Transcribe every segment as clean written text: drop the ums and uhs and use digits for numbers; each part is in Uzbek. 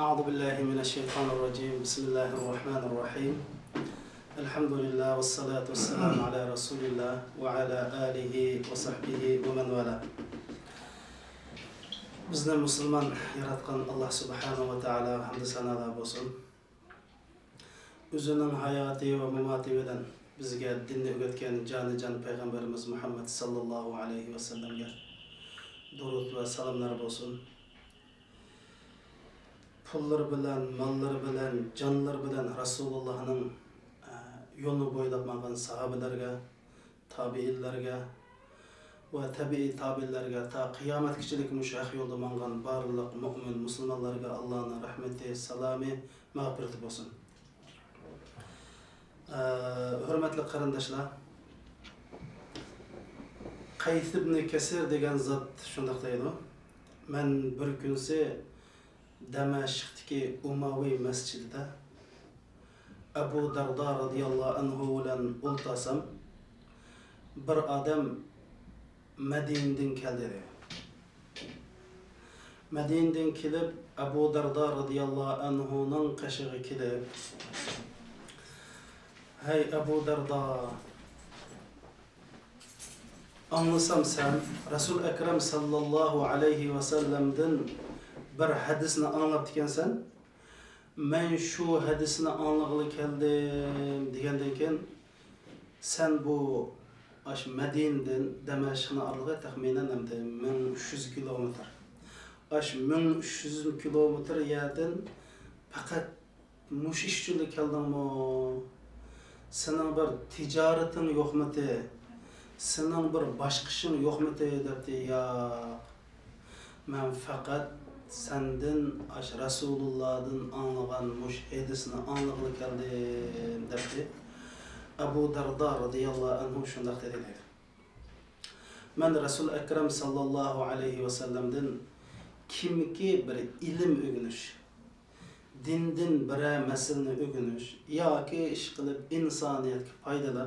أعوذ بالله من الشيطان الرجيم بسم الله الرحمن الرحيم الحمد لله والصلاة والسلام على رسول الله وعلى آله وصحبه ومن والاه. Bizden Müslüman yaratkan Allah Subhanahu ve Teala hamd sanalar olsun. Özünün hayatı ve memati bilen bizge dinni öğretken canı Peygamberimiz Muhammed sallallahu aleyhi ve sellem'e durut ve salamlar olsun. Pulları bilen, malları bilen, canları bilen Resulullah'ın yolunu boylatmagan sahabelerge, tabiillerge ve tabii tabiillerge ta kıyamet kişilik müşah yolda mangan barlık mümin Müslümanlarga Allah'ın rahmeti, salami, mağfireti olsun. Hürmetli qarindaşlar, Qays ibn Kesir degen zat şundaq deydi. Men bir günse Damashqdagi Umaviy masjidida Abu Darda radhiyallahu anhu bilan o'ltasam bir odam Madinadan keldi. Madinadan kelib Abu Darda radhiyallahu anhuning qashig'iga kelib "Hey Abu Darda, anlasam sen Resul Ekrem sallallahu aleyhi ve sellem'den bir hadisni anlap dikensen, men şu hadisni anlagılı keldim degenden keyin sen bu Madinadan Damashqning araligi taxminan 1300 kilometr. 1300 kilometr yerden faqat mush ish uchun keldingmi? Senin bir ticaretin yo'qmidi? Senin bir boshqishing yo'qmidi debdi. Ya men faqat senden Resulullah'dan anlagan mush hadisni anlagılı keldim debdi. Abu Darda radhiyallahu anhu shundaq dedi. Men Resul Ekrem sallallahu aleyhi ve sellem'den kimki bir ilim öğreniş, dindin bir meseleni öğreniş, yoki ish qilib insoniyatga foydali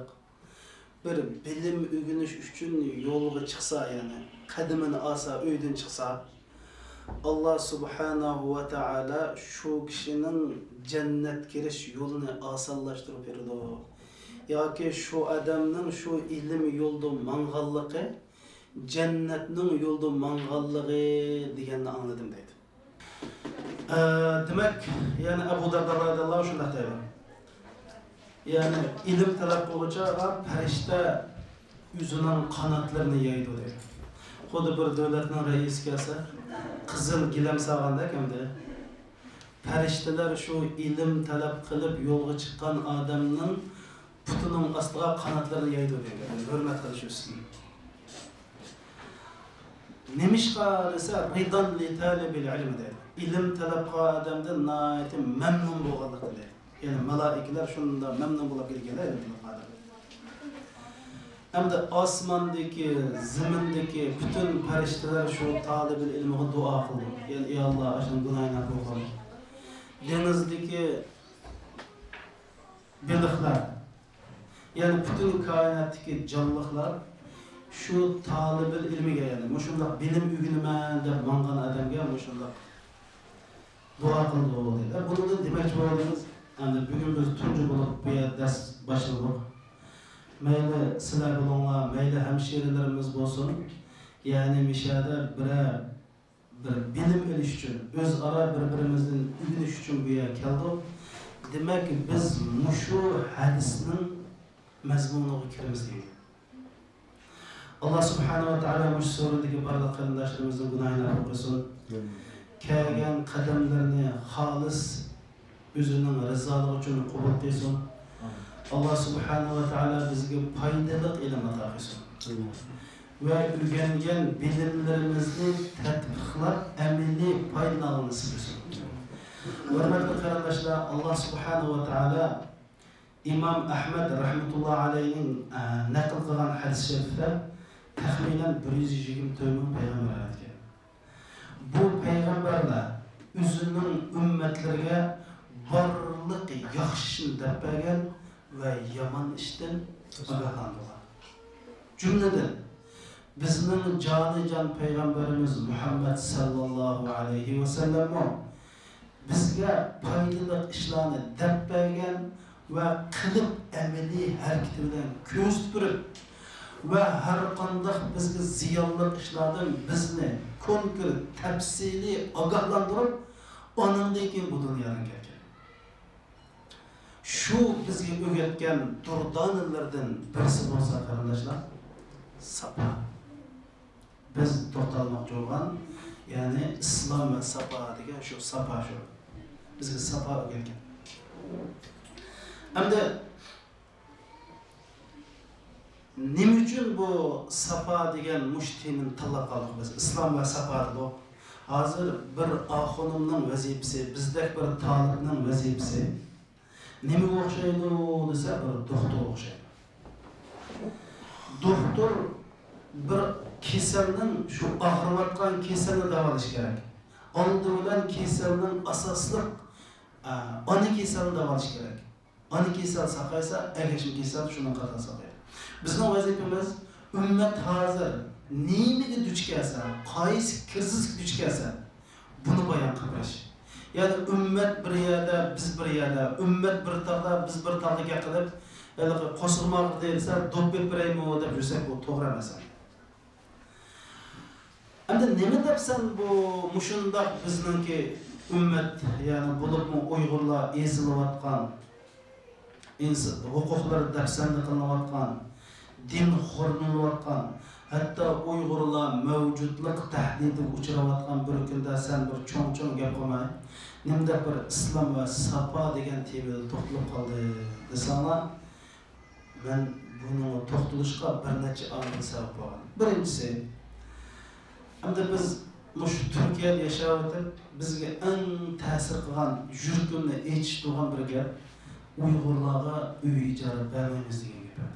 bir bilim öğreniş uchun yo'lga chiqsa, ya'ni qadamini olsa, uydan chiqsa, Allah Subhanahu ve Teala şu kişinin cennet giriş yolunu osonlashtirib berdi. Yoki şu adamning şu ilim yo'lda manganligi cennetning yo'lda manganligi deganni anladim deydi. Demek yani Abu Darda radhiyallahu anhu shunday deydi. Yani ilim talab qiluvchiga farishta o'zining qanotlarini yaydi deydi. Xuddi bir davlatning raisi kelsa, qizil gilam sog'anda kimdi? Farishtalar şu ilim talab qilib yo'lga chiqqan odamning putining ostiga qanotlarini yaydi deydi. Hurmat qilish uchun. Nemishqa desa ridan li talibil ilm deydi. İlim talab qilgan odamdan nihoyatda mamnun bo'lganligi deydi. Yani malaikalar shunda mamnun bo'lib kelganlar deydi. Hamda osmondagi, zimindagi bütün farishtalar şu talibil ilmiga duo qildi. Yani ey Allah, ashun gunohini qo'yg'in. Dengizdagi baliqlar, yani bütün koinotdagi jonliqlar şu talibil ilmiga, yani mushundaq bilim o'rganaman deb mangan odamga mushundaq duo qildi deydi. Bundan demoqchi bo'lganimiz, endi bugun biz tunji bo'lib bu yerda dars boshladik. Mayli sizlar bilinglar, mayli hemşehrilerimiz olsun, yani mishada bir bilim elish uchun, o'zaro bir-birimizdan o'rganish uchun bu yerga keldik. Demak, biz mushu hadisning mazmuniga kiramiz deydi. Allah Subhanahu ve Teala mush suradagi barliq qarindoshlarimizning gunohlarini qo'ysin. Kelgan qadamlarini xolis o'zining rizoligi uchun qabul qilsin. Allah Subhanahu ve Teala bizge faydalı ilim ata qilsin. Ve o'rgangan bilimlarimizni tatbiqlab amaliy foydalanishni nasib qilsin. Hurmatli qarindoshlar, Allah Subhanahu ve Teala İmam Ahmed rahmetullah aleyh'in naql qilgan hadis sharifda taxminan 120 ming payg'ambar aytgan. Bu payg'ambarlar o'zining ummatlariga barliq yaxshi ishni deb bergan ve yaman işten ogohlantirgan. Cümleden bizning can Peygamberimiz Muhammed sallallahu aleyhi ve sellem bizga foydali ishlarni deb bergan va qilib amaliy harakati bilan ko'z turib va har qanday bizga ziyonli ishlardan bizni konkret tafsiliy ogohlantirib onundan keyin bu dunyodan ketgan. Shu bizga o'rgatgan durdonlardan birisi bo'lsa qarindoshlar, sapa. Biz to'xtalmoqchi bo'lgan, ya'ni islom va sapa degan shu sapa shu. Bizga sapa o'rgatgan. Hamda nima uchun bu sapa degan mushtimin tanlab qoldik biz? Islom va sapa deb. Hozir bir oxunimning vazifasi, bizdek bir talibning vazifasi nima o'xshaydi desa, bir doktor o'xshaydi. Doktor bir kasalning shu og'riyotgan kasalni davolash kerak. Oldi bilan kasalning asosli ana kasalni davolash kerak. Ana kasal saqaysa, ergashim kasal shundan qattiq saqaydi. Bizning vazifamiz ummat hozir nimaga duch kelsa, qaysi krizisga duch kelsa, buni bayon qilish. Ya'ni ummat bir yerda, biz bir yerda, ummat bir tog'da, biz bir tog'da qilib, qo'shilmoq deyilsa, do'p beraymi deb yursak, bu to'g'ri emas. Endi nima debsan bu mushundoq bizningki ummat, ya'ni bo'libmi Uyg'urlar ezilayotgan, inson huquqlari dafsanda qilinayotgan, din xo'rlanayotgan, hatto Uyg'urlar mavjudlik tahdidiga uchrayotgan bir kunda sen bir cho'ng-cho'ng gap qilmay, nimda bir islom va sapa degan temada to'xtalib qoldi desanglar, men buni to'xtalishga bir necha omil sabab bo'lgan. Birinchisi, hamda biz mush Turkiyada yashayotib, bizga eng ta'sir qilgan, yurtimni aytish turgan bir gap, Uyg'urlarga uy ijara bermaymiz degan gap.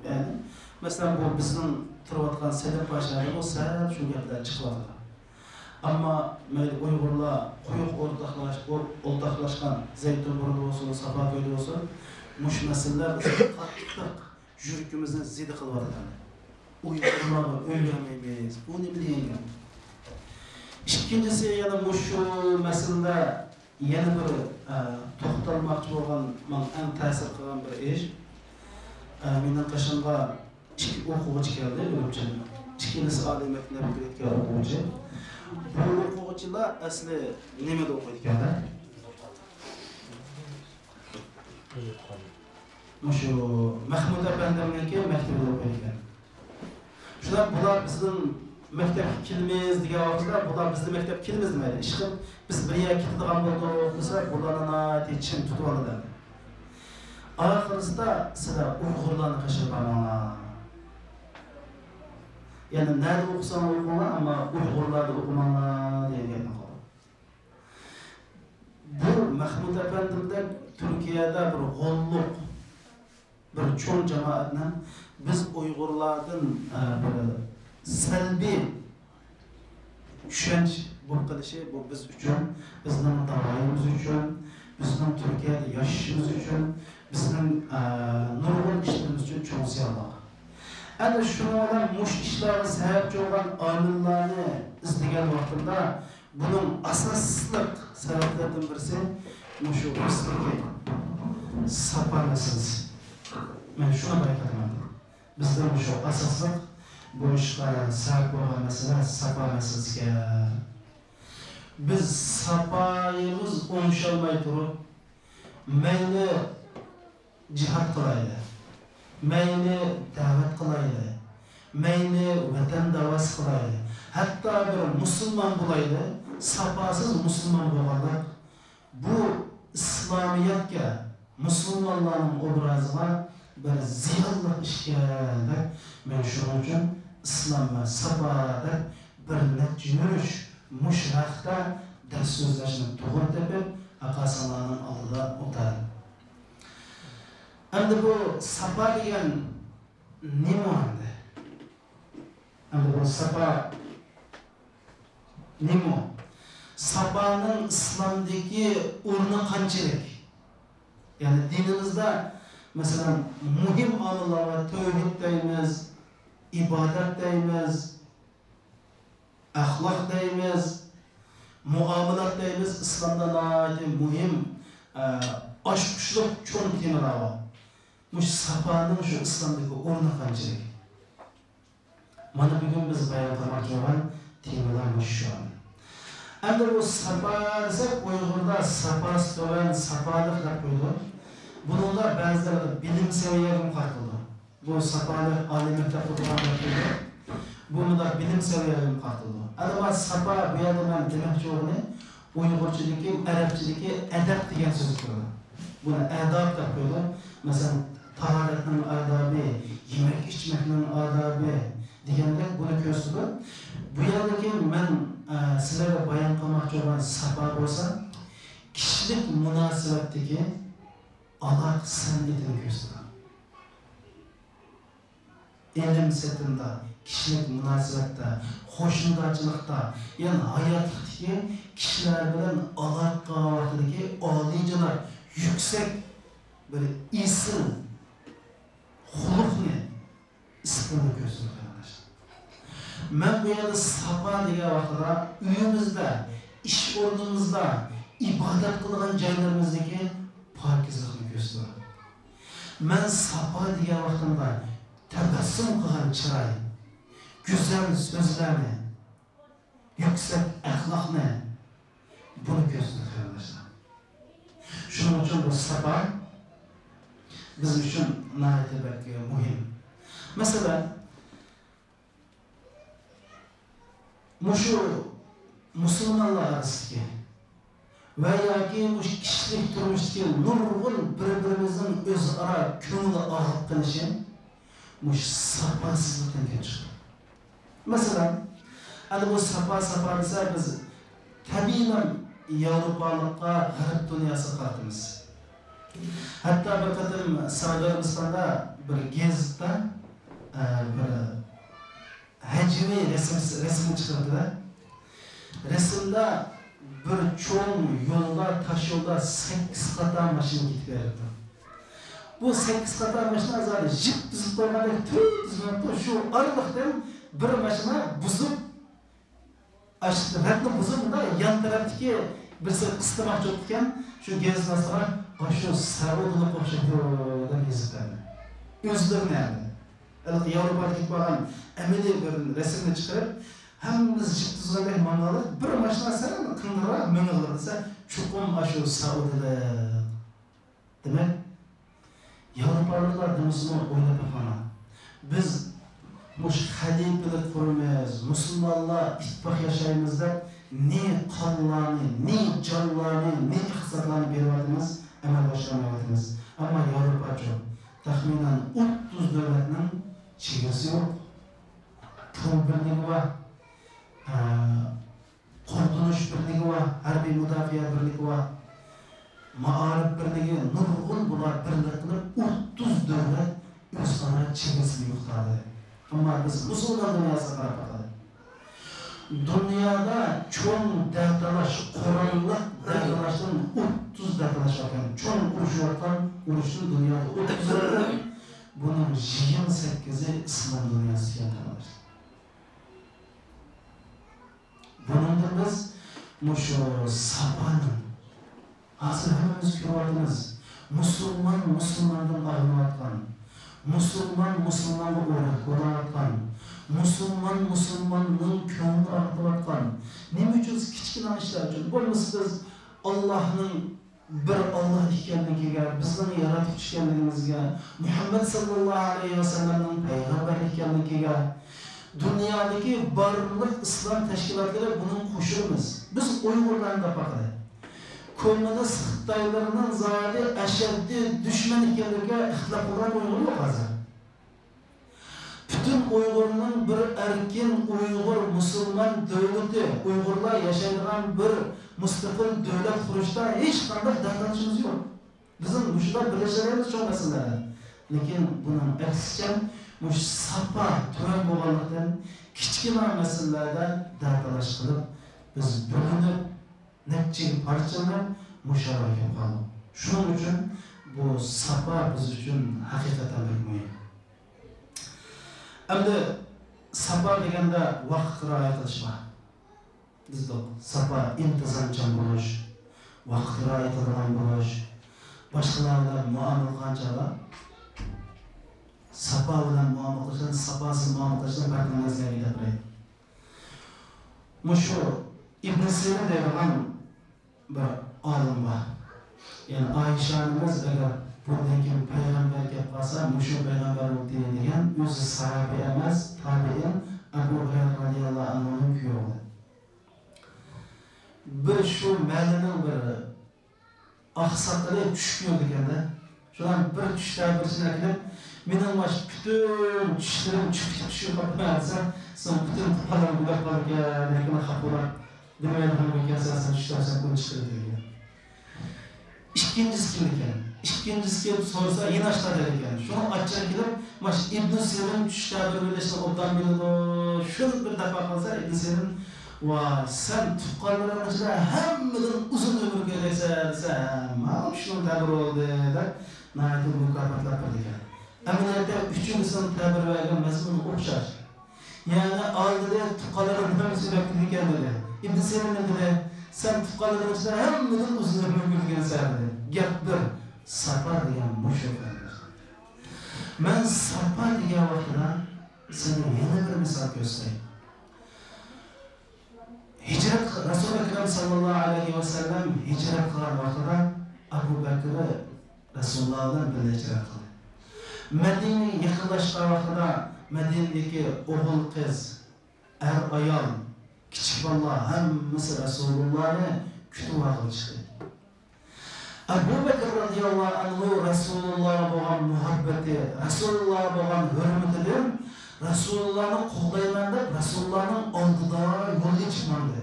Yani, mesela bu bizim turayotgan Selim Paşa'da o səhər şu gaplar çıxıblar. Amma mayli Uyg'urlar quyuq o'rtoqlashgan Zaytunburda olsun, Safaköy'de olsun, mush masalalar qattiq yuragimizni zidi qilyapti. Uyg'urlarga o'ylamaymiz. Bu nima degan? İkincisi yana mushu masalada yana bir to'xtalmoqchi bo'lgan, men eng ta'sir qilgan bir ish. Mening qashimga ikki o'quvchi keldi, o'quvchi. Ikkinchisi oliy maktabga ketgan o'quvchi. Bu o'quvchilar asli nimada o'qiydi ekanlar? Mushu Mahmud apandimniki maktabida o'qiydi ekan. Shular bular bizning maktabga kelmaymiz degan vaqtda, bular bizning maktabga kelmaymiz demaydi. Ishqim biz bir yerga ketadigan bo'ldik desa, bularni yetishim tutib oladi. Ahirida sizlar Uyg'urlarni qashirmanlar. Yani nerede okusan okumanlar ama Uyg'urlarda okumanlar degan qoldi. Bu Mahmud Efendim'den Türkiye'de bir g'olluq, bir cho'ng jamoatni biz Uyg'urlardan bir salbiy tushunch bo'lib qilishi, bu biz uchun, bizning davomimiz uchun, bizning Turkiyada yashashimiz uchun, bizning nurg'un ishlarimiz uchun cho'ng ziyorat. Ana shundan mush ishlarga sababchi bo'lgan omillarni izlagan vaqtimda buning asosliq sabablaridan birisi mushu bizdagi sapa masalasi. Men shuni bayqadim. Bizda mushu asosliq bu ishga sabab bo'lgan masala sapa masalasiga. Biz sapayimiz o'ngshalmay turib, mayli jihad qilaylik, mayli da'vat qilaylik, mayli vatan davas qilaylik, hatto bir musulmon bo'laylik, sapasiz musulmon bo'lganlar bu islomiyatga, musulmonlarning obraziga bir ziyonli ishga deb men shuning uchun islom va sapoda bir necha yurish mushraqda dars so'zlashni to'g'ri deb aqasalarning oldida o'tadi. Endi bu sapa degan nima endi? Endi bu sapa nima? Sapaning islomdagi o'rni qanchalik? Yani dinimizda mesela muhim omillar va tavhid deymiz, ibodat deymiz, axloq deymiz. muomalat deymiz, islomda muhim oshqushliq cho'ng temiravi. Mush sapaning shu islomdagi o'rni qanchalik. Mana bugun biz bayon qilmoqchi bo'lgan temalar shu. Endi bu sapa desak, Uyg'urda sapasi to'g'an sapalik deb qo'ydi. Buningda ba'zilar bilim saviyasiga qartildi. Bu sapalik oliy maktab o'qiganda bunda bilim saviyasiga qartildi. Adama sapa bu yerda men demoqchi bo'lganim Uyg'urchiligi, arabchiligi adab degan so'z kiradi. Buni adab deb qo'ydi. Masalan, tahoratning odobi, yemek ichmakning odobi deganda buni ko'rsatdi. Bu yerdagi men sizlarga bayon qilmoqchi bo'lgan sapa bo'lsa, kishilik munosabatdagi aloq san'atini ko'rsatadi. Ilm setida, kishilik munosabatda, qo'shnichilikda, ya'ni hayotdagi kishilar bilan aloqa vaqtidagi oliyjanob, yuksak bir isim xuluqni ismini ko'rsatadi. Men bu yerda sapa degan vaqtda uyimizda, ish o'rnimizda, ibodat qilgan joylarimizdagi pokizlikni ko'rsatadi. Men sapa degan vaqtimda tabassum qilgan chiroy, go'zal so'zlarni, yuksak axloqni buni ko'rsatadi arkadaşlar. Shuning uchun bu sapa biz uchun nihoyatda muhim. Masalan, mushu musulmonlar orasidagi va yoki mush kishilik turmushdagi nurg'un bir-birimizning o'zaro ko'ngli og'ib qilishi mush sapasizlikdan kelib chiqdi. Masalan, ana bu sapa desa biz tabiiy Yevropalikqa g'arb dunyosiga qaratamiz. Hatto bir qatim Saudiya Arabistonda bir gazetda bir hajmi resim chiqardilar. Resimda bir cho'ng yo'lda, tash yo'lda 8 qator mashina ketib berdi. Bu 8 qator mashina azali jip tuzib qo'ygandek tuzib shu oraliqdan bir mashina buzib ratni buzib yan tarafdagi birisi qistamoqchi ekan, shu gazetasiga shu Saudiyaga o'xshaydi deb yozibdi. O'zlarini Yevropaga ketib qolgan amaliy bir rasmni chiqarib, hammamiz jip tuzganday manoli bir mashina sari qindira ming'ilib desa, chuqum shu Saudiyada. Demak, Yevropaliklar demasini o'ylab qo'ygan. Biz mush xalifalar quramiz, musulmonlar ittifoq yashaymiz deb ne qonlarni, ne jonlarni, ne iqtisodlarni beryapmiz, amal boshlamayapmiz. Ammo Yevropacha taxminan 30 davlatning chegarasi yo'q. Pul birligi va qo'rqinish birligi va harbiy mudofaa birligi va ma'arif birligi nurg'un bular birlik qilib 30 davlat o'zaro chegarasini yo'qotadi. Ammo biz musulmon dunyosiga qarab boqamiz. Dunyoda cho'ng dardalash, qurolli dardalashdan 30 dardalash ekan. Cho'ng urushayotgan urushning dunyoda 30 buning 28'i islom dunyosiga tarqaldi. Buningda biz mushu sapani hozir hammamiz ko'ryapmiz. Musulmon musulmondan ag'inayotgan, musulmon musulmonga o'rnatgan, musulmon musulmonning ko'ngli og'ritayotgan. Nima uchun kichkina ishlar uchun? Bo'lmasa biz Allohning bir Allah ekanligiga, bizning yaratuvchi ekanligimizga, Muhammad sallallohu alayhi vasallamning payg'ambar ekanligiga, dunyodagi barliq islom tashkilotlari buning qo'shilimiz. Biz Uyg'urlarni faqat kommunist Xitoylarning zodi ashaddiy dushman ekanligiga ixtilof qilgan Uyg'ur yo'q hozir. Bütün Uyg'urning bir erkin Uyg'ur musulmon davlati, Uyg'urlar yashaydigan bir mustaqil davlat qurishda hech qanday dardlanishimiz yo'q. Bizim mushlar birlashamiz shu masalalar. Lekin buning aksicha mush sapa turan bo'lganlikdan kichkina masalalarda dardlash qilib biz buni necha parchalab musharaka qildik. Shuning uchun bu sapa biz uchun haqiqatan muhim. Endi sapa deganda vaqt rioya qilish bor. Bizde sapa intizamchan bo'lish, vaqtga aytilgan bo'lish, boshqalar bilan muomala qilgancha sapa bilan muomala qilishdan sapasiz muomala qilishdan farqi nazariga gapiraydi. Mushu Ibn Sina degan bir olim bor. Yani Ayşe anamız agar bundan keyin payg'ambar gap qilsa, mushu payg'ambar degan o'zi sahabi emas, tabiin Abu Hurayra radhiyallohu anhuning kuyovi. Bir shu ma'lumning biri oqsoqlab tushib yurganda, shundan bir tushda birsini qilib, mening mash bütün tushlarim tushib qolmasa, sen bütün qalarim bo'lib qolgan, lekin xafalar nimadan ham ekansan, tushlarsan qo'l chiqirdi degan. İkincisi kim ekan? İkincisi kelib sorsa yana ashlar ekan. Shuni ochgan kelib, mash Ibn Sina tushda bir bo'lishni obdan biladi. Shuni bir dafa qilsa Ibn Sina va sen tuqqanlarning ichida hammadan uzun umr ko'raysan desam, mana shuni tabir oldi deb naydi mukofotlar bergan. Amaliyotda uchinchisining tabir bergan mazmun o'xshash. Ya'ni oldida tuqqanlarning hammasi ekan dedi. Ibn Sina dedi, sen tuqqanlarning ichida hammadan uzun umr ko'rgansan dedi. Gap bir safar degan mushofalar. Men safar degan vaqtda sizga yana bir misol ko'rsatay. Hicret Resul-i Ekrem sallallahu aleyhi ve sellem hicret kılan vaxtida Abu Bakr Resulullah'dan bir hicret kıldı. Medine'ye yakınlaştığı vaxtida Medine'deki oğul kız, ayol, kichik bola hammasi Resulullah'ni kutib olishdi. Abu Bakr radhiyallohu anhu Resulullah'a bo'lgan muhabbati, Resulullah'a bo'lgan hurmatidan Resulullah'ın qo'llayman deb Resulullah'ın oldida yo'lga chiqmadi.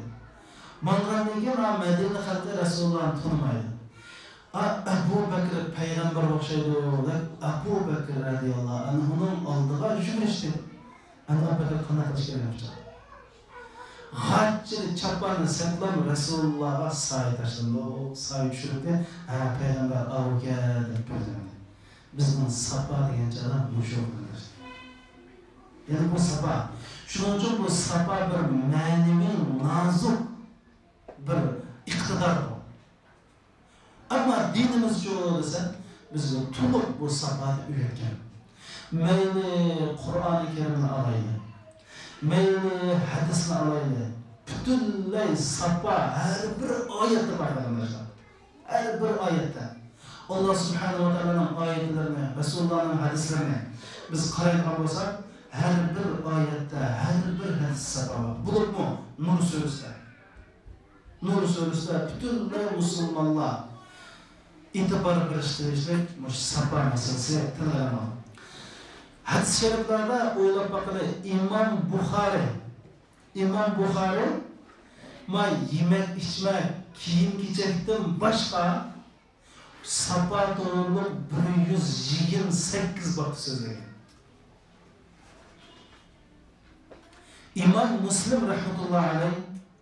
Mangandan keyin Madina xalqi Resulullah'ni tanimaydi. Abu Bakr payg'ambar o'xshaydi deb Abu Bakr radhiyallohu anhuning oldiga yugurishdi. Abu Bakr qanday qilish kerak? G'achchilik chapanni saqlab Resulullah'a sa'i tashlandi. Sa'i tushirdi. Payg'ambar avga deb ko'rdi. Bizning sapa degan joyda mushu bo'ladi. Yani bu sapa. Şunun için bu sapa bir ma'naviy nazuk bir iqtidor. Ama dinimiz çoğulsa biz to'liq bu sapani o'rgatgan. Mayli Qur'oni Karimni alayli, mayli hadisni alayli, butunlay sapa har bir oyatda bor qardoshlar. Har bir oyatda Allah subhanahu va taoloning oyatlarini, Rasulullahning hadislarini biz qaraydigan bo'lsak, her bir ayette, her bir hadis sababı. Bulup mu? Nur Suresi. Nur Suresi bütün Müslümanlar itibar birleştiricilik, sabah meselesi tanımlama. Hadis-i şeriflerde oylap bakalım İmam Bukhari ma yemek içmek, kiyim giyecekten başka sabah doğruluk 128 bak sözleri. İmam Müslim rahmetullahi aleyh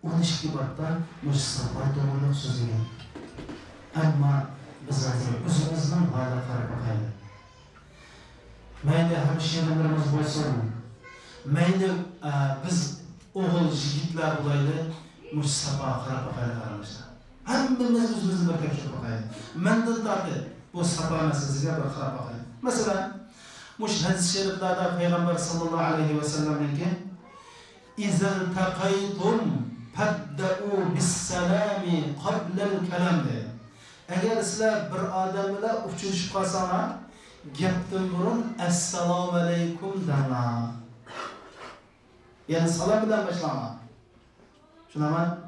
12 kitapta sabah doğruluk sözleri. Ama biz özümüzden hala qarab bakaylı. Mayli hemşehrilerimiz bo'lsin, mayli biz o'g'il yigitlar bo'layli, sabah qarab bakaylı qaranglar. Hammamiz o'zimizni bir tekshirib bakaylı. Mendan tortib bu sabah masalasiga bir qarab bakaylı. Masalan, hadis shariflarda Payg'ambar sallallohu alayhi va sallamning İzâ taqaytum fabda'u bis-salami qabla'l kalam de. Eğer sizler bir adam bilan uchrashib qolsanglar, gapdan burun assalomu alaykum dana. Yani salam bilan boshlama. Tushunaman?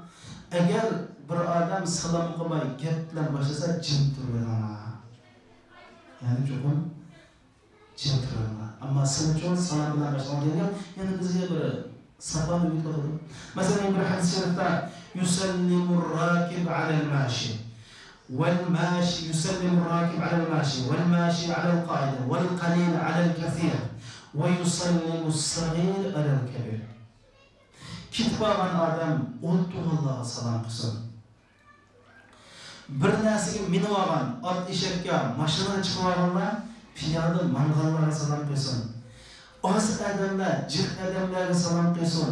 Eğer bir adam salom qilmay gap bilan boshlasa, jim turadi. Yani cho'qim jim turadi. Ammo siz uchun salom bilan boshlagan degan, yani bizga bir sapan uyutladı. Mesela bir hadis-i şerifte yusallimur rakib alel maşi vel maşi yusallimur rakib alel maşi vel maşi alel qaide vel qalil alel kathir ve yusallimus sagir alel kebir. Kitbagan adam Allah'a salam qilsin. Bir narsaga minib olgan, ot eshakka, mashinaga chiqib olganlar piyoda mangallarga salam qilsin. Az adamlar, jiq adamlarga salam qilsin.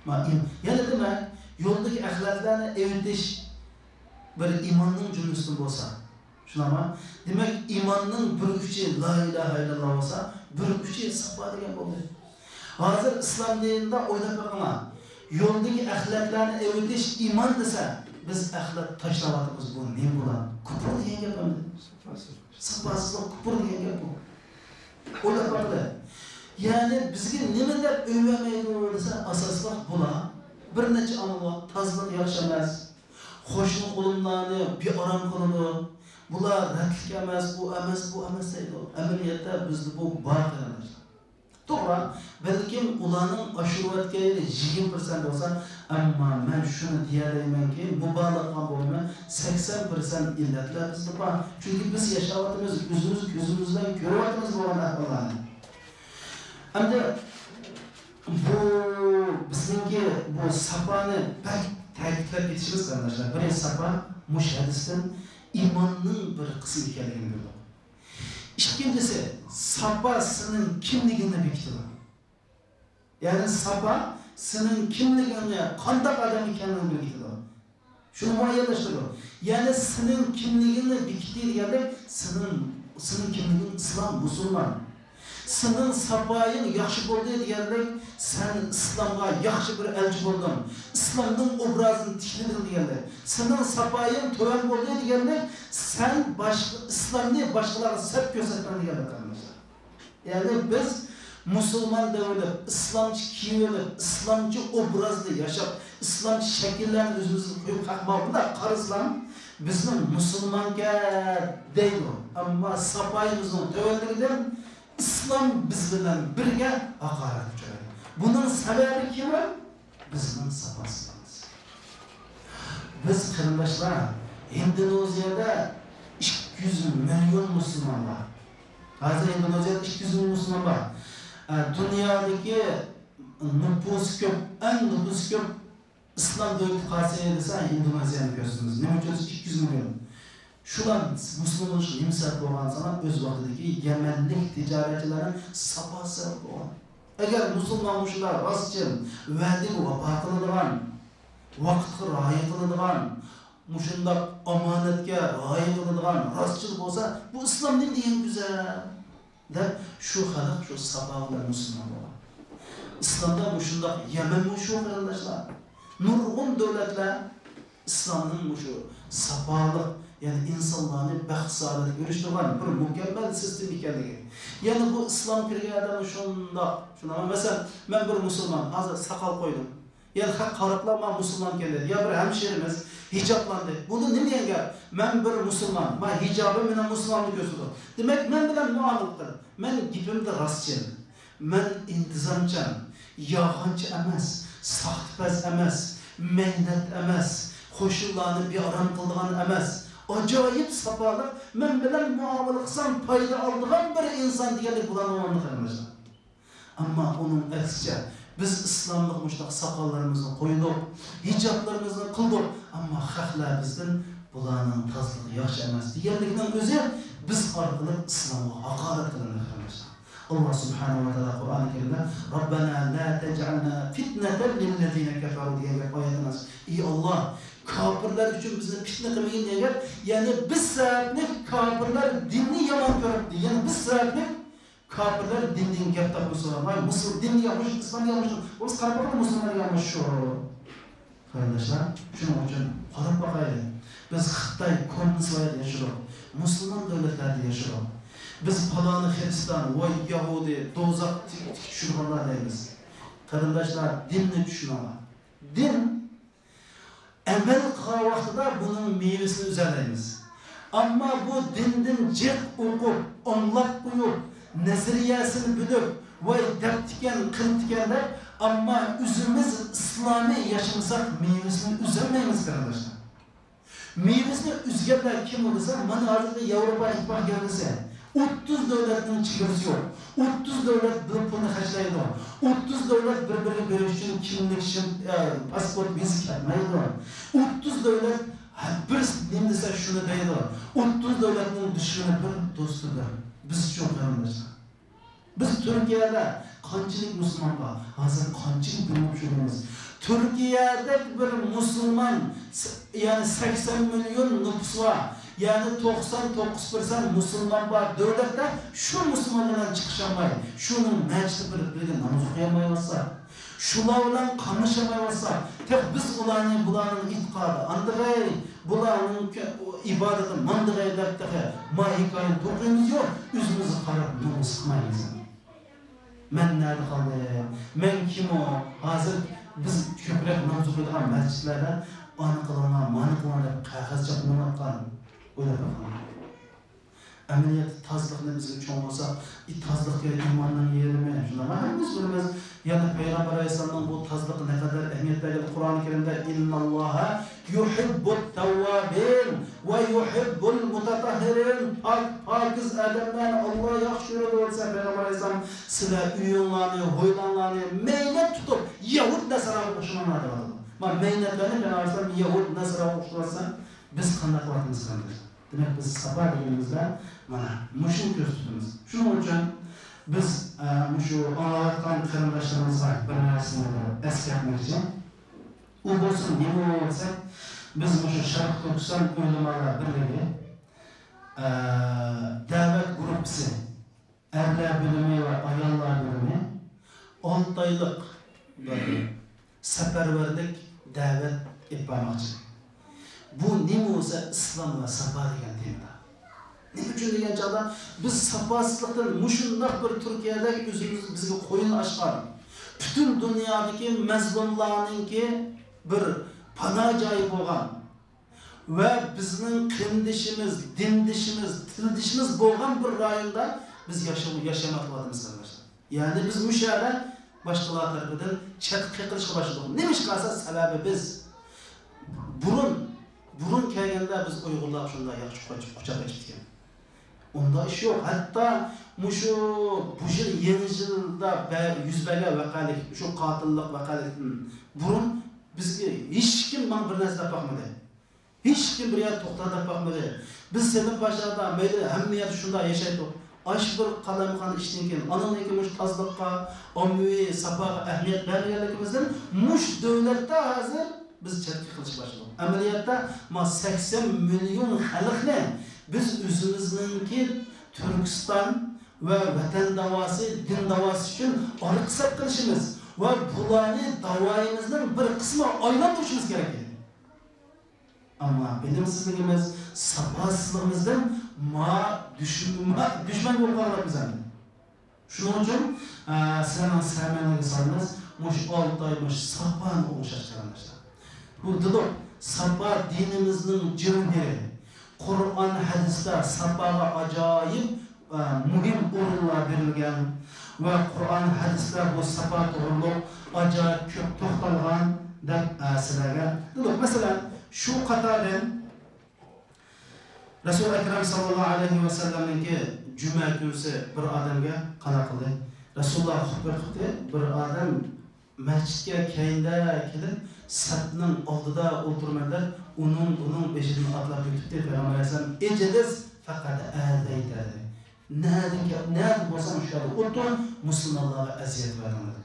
Yani demek yoldaki ahlaklarını evitiş bir imanın cümlesinden olsa. Şuna ama demek imanın bir üçü la ilahe illallah olsa bir üçü safa degen oldu. Hazır İslam dininde oynap bakma. Yoldaki ahlaklarını evitiş iman dese biz ahlak taşlavatımız bu ne bulan? Kupur diyen yapamdı. Sapasızlık kupur diyen yapı. Oynap bakma. Yani bizge nima deb öýmemeydi dese asaslık bula. Bir neçe anılar tazlık yaxşı emas. Hoşnu kulunlarını bir aram kılını. Bular retlik emas, bu emas deydi. Ameliyatda bizde bu bar qilamiz. To'g'ri, balkim ularning aşuruvatga 20% olsa, ammo men shuni deyalaymanki, mubolag'a bo'lmay 80% illatlar bizda bor. Chunki biz yashayotimiz o'zimiz ko'zimizdan ko'ryapmiz bo'lgan ahvollarni. Endi bu bizningki bu sapani ta'kidlab ketishimiz qardoshlar. Birinchi sapa mush hadisdan imonning bir qismi ekanligini bildik. İkincisi sapa senin kimligini bekitadi. Yani sapa senin kimligini, qanday adam ekanligini bekitadi. Shuni muayyanlashtiradi. Yani senin kimligini bekitadi deganda senin kimligin islom, musulmon. Senin sapayın yaxşı boldu degandek sen İslamga yaxşı bir elçi boldun. İslamның obrazını tikledin degandek. Senin sapayın töven boldu degandek sen İslamni başkalarga sep göstergen degandek. Yani biz musulman döwlep, İslamçı kiyinip, İslamçı obrazda yaşap, İslamçı şekillerini özümüzün koyup kalkmağında qaraslam bizning musulmonga deydi. Ama sapayımızın tövenliginden İslam biz bilan birga haqorat uchraydi. Bunun sababi kim? Bizning sapasizligimiz. Biz qarindoshlar, Indoneziyada 200 milyon musulmon bor. Hozir Indoneziyada 200 milyon musulmon bor. Dunyodagi nüfus ko'p, eng nüfus ko'p İslam devleti qaysi desa Indoneziyani ko'rsatamiz. Nima uchun 200 milyon? Şulan Müslüman için imsat olan zaman öz vaktideki Yemenlik ticaretçilerin sapası olan. Eğer Müslüman müşriler rastçıl, verdiği bu batılıdıgan, vakti rayet kılıdıgan, müşriler amanetke rayet kılıdıgan, rastçıl olsa bu İslam ne diyen güzel. De şu halk şu sapağılar Müslüman olan. İslam'da müşriler Yemen müşri arkadaşlar. Nurgun devletler İslam'ın müşri sapağılık. Yani insanlarını baxt saadet görüştürgen bir mükemmel sistem ekanligi. Yani bu İslam kirgen adamı şunda mesela ben bir Müslüman hazır sakal koydum. Yani hak qaraplar Müslüman keldi. Ya bir hemşerimiz hicaplandı. Bunu ne diyen gel? Ben bir Müslüman. Ben hicabım bilen Müslümanlık gösterdim. Demek ben bilen muamele qildim. Men gipimde rastçıl. Men intizamcam. Yağançı emas, sahtipaz emas, mehnat emas, koşullarını bir aram kıldıgan emas. Acayip sapalık, men bilen muamele qilsam payda aldığım bir insan diyelik bulanımanı qilmişim. Ama onun aksice biz İslamlık müştak sakallarımızı koyduk, hicaplarımızı kıldık. Ama xalqlar bizden bulanın tazlığı yaxşı emas diyelikten özü biz arkalık İslam'a hakaret qilmişim. Allah subhanahu wa ta'ala Kur'an-ı Kerim'de Rabbena la tec'alna fitneten lillezine keferu diye bir ayetimiz var. İyi Allah, kafirler için bizi fitne kılmayın diye. Yani biz sebepli kafirler dinini yaman görüp diye. Yani biz sebepli kafirler dinini yaptık bu sonra. Musul dinini yapmış, İslam yapmış. O biz kafirler Müslümanlar yapmış şu. Kardeşler, şunun için qarab bakayım. Biz Xitay Komünistler'de yaşıyoruz. Müslüman devletlerde yaşıyoruz. Biz falanı Hristiyan, vay Yahudi, dozak düşürganlar deymiz. Kardeşler, dinni düşünüyorlar. Din, emel kılan vaxtıda bunun meyvesini üzerleyimiz. Ama bu dindin cek okup, anlap koyup, neziriyesini bilip, vay deptiken, kırtıkenler, ama üzümüz İslami yaşamızak meyvesini üzermeyimiz kardeşler. Meyvesini üzgerler kim olursa, bana artık Avrupa İttifakı gelirse, 30 devletin çiğirisi yok. 30 devlet bir pulunu haçlaydı. 30 devlet birbirini görüş için, kimlik için, pasport, vizik yapmaydı. 30 devlet bir dindese şunu deydi. 30 devletin düşürünü bir dostudur. Biz çok önemliyiz. Biz Türkiye'de qanchalik musulmon bor? Hozir qanchalik bilib yuribmiz. Türkiye'de bir musulmon, yani 80 milyon nüfus var. Yani 99% musulmon bor davlatda shu musulmonlardan chiqishamay, shunun majlisda birga namoz o'qiyolmay olsa, shular bilan qamashmay olsa, tek biz bularning e'tiqodi, andig'ay, bularning ibodati mandig'ay deb mahikayni to'qiymiz yo'q, o'zimizni qarab namoz qilmaymiz. Men nerede qoldim? Men kim o? Hozir biz ko'proq namoz o'qiydigan masjidlarda ana qilinglar, mana qilinglar deb qog'oz chopmayotgan. Ameliyat tazlıqını bizga çoğun olsa, tazlıqqa imandan yerimi, şundan hepimiz biliriz. Yani Peygamber Aleyhisselam'ın bu tazlıqı ne kadar ehemmiyet verdi. Kur'an-ı Kerim'de İnnallaha yuhibbut tawwabin ve yuhibbul mutatahhirin. Pakiz adamdan Allah'a yaxşı görüldü olsa Peygamber Aleyhisselam sizler üyünlerini, huylanlarını meynet tutup Yahud Nasara okuşmanlar da vardı. Ama meynetlerini Peygamber Aleyhisselam Yahud Nasara okuşturursa biz qanday qilyapmiz qanday? Demek biz safar deganimizda mana mushuni ko'z tutamiz. Shuning uchun biz shu olayotgan qarindoshlarimizga bir narsani eslatmoqchi. U bo'lsin nima bo'lsa, biz shu Sharq Turkiston ulamolar birligi da'vat guruhi, erlar bo'limi va ayollar bo'limi 6 oylik safarbarlik da'vat etmoqchi. Bu nima bo'lsa islom va safa degan tema. Nima uchun degan chog'da biz safosizlikdan mushundoq bir Turkiyadagi o'zimiz bizga qo'yin ochgan. Butun dunyodagi mazlumlarningki bir panoh joyi bo'lgan va bizning qindishimiz, dindishimiz, tildishimiz bo'lgan bir rayonda biz yashamoqdamiz arkadaşlar. Ya'ni biz mushara boshqalar tarafidan chetga qilishga boshladik. Nima ish qilsa sababi biz burun kelganda biz Uyg'urlar shunday yaxshi quchoq ochdik. Onda ish yo'q. Hatto bu yil yangi yilda yuz bergan vaqalik, shu qotillik vaqalikdan burun bizga hech kim men bir narsa topmadi. Hech kim bir yer to'xtatib topmadi. Biz senin başlarda mayli hammayat shunday yashaydi. Ash bir qalamxon ishdan keyin ananiki mush tozliqqa, ommaviy safaga ahamiyat berganligimizdan mush davlatda hozir biz chetga qilish boshladik. Amaliyotda 80 milyon xalqni biz o'zimizninki Turkiston va vatan davosi, din davosi uchun orqisab qilishimiz va bularni davoyimizning bir qismi aylantirishimiz kerak edi. Ammo bilimsizligimiz, sabrsizligimizdan dushman bo'lib qolamiz. Shuning uchun sizlarning samimiy solimiz mush 6 oy mush sapani o'qishash qarindoshlar. Bu diloq sapa dinimizning jivgiri. Qur'on hadisda sapaga ajoyib muhim o'rinlar berilgan va Qur'on hadisda bu sapa to'g'riliq ajoyib ko'p to'xtalgan deb sizlarga. Masalan, shu qatordan Rasul Akram sallallohu alayhi va sallamning juma kunsi bir odamga qana qildi. Rasululloh xutba qildi. Bir odam masjidga kelib sapning oldida o'tirmanda uning beshidan atlab o'tibdi. Payg'ambar alayhisalom ejeliz faqat aldaydi. Nada bo'lsa shu yerda o'tir, musulmonlarga aziyat beradi.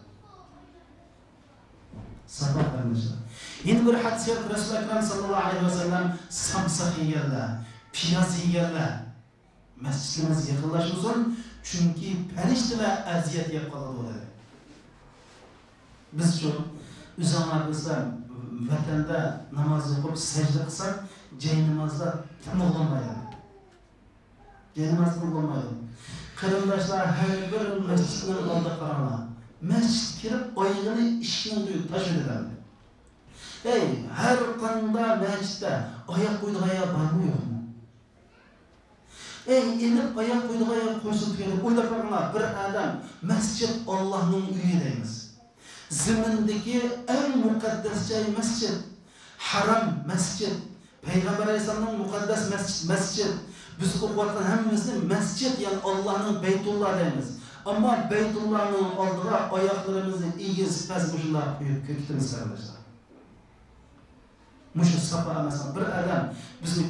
Sabah qilmişlar. Yeni bir hadis yok. Resul Ekrem sallallahu aleyhi ve sellem samsak yiyenler, piyaz yiyenler mescidimiz yakınlaşmasın çünkü periştiler eziyet yapmalı. Biz şu üzerlerimizde vatanda namaz yapıp secde kılsak cey namazda tanılamaydı. Cey namazda tanılamaydı. Kırımdaşlar her bir mescidinin aldı karanlığa. Mescid kirib oyog'ini ishni duyib tashlaydi. Har qanday masjidda oyoq qo'ydigan oyoq bormi yo'qmi? Inib oyoq qo'ydigan oyoq qo'ysin deganda o'ylab qaranglar, bir odam masjid Allohning uyi deymiz. Zimindagi eng muqaddas joy masjid, haram masjid, Payg'ambar alayhisolamning muqaddas masjid. Biz o'qiyotgan hammamizni masjid, ya'ni Allohning Baytulloh deymiz. Ama Beytullah'ın aldığı ayaklarımızı iyice pes muşunlar koyup köketimiz kardeşler. Muşun sapa mesela bir adam, bizim